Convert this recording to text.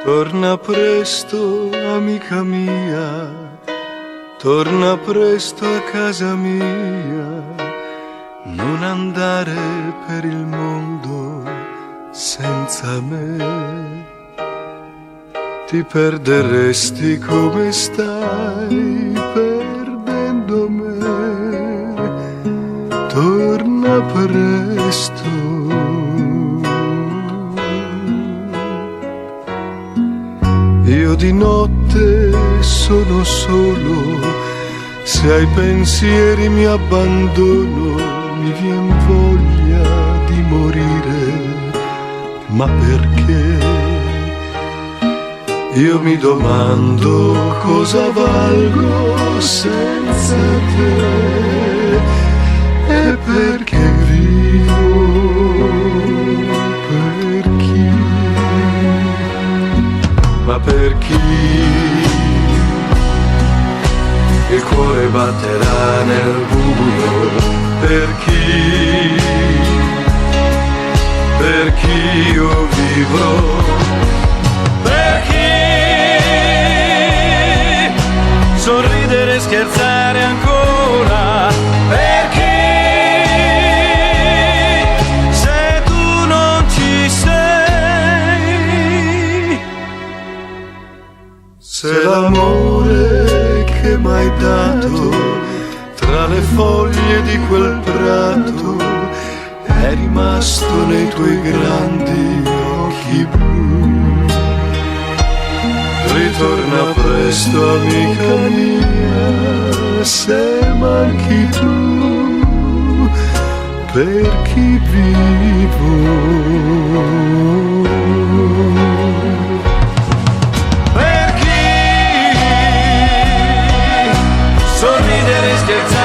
Torna presto, amica mia, torna presto a casa mia, non andare per il mondo senza me. Ti perderesti come stai perdendo me. Torna presto. Io di notte sono solo, se ai pensieri mi abbandono, mi vien voglia di morire, ma perché? Io mi domando cosa valgo senza te e perché vivo, per chi? Ma per chi il cuore batterà nel buio, per chi io vivrò, per chi sorridere e scherzare ancora, per chi se tu non ci sei. Se l'amore che m'hai dato tra le foglie di quel prato è rimasto nei tuoi grandi occhi blu, ritorna presto amica mia, se manchi tu, per chi vivo. Sorridere e scherzare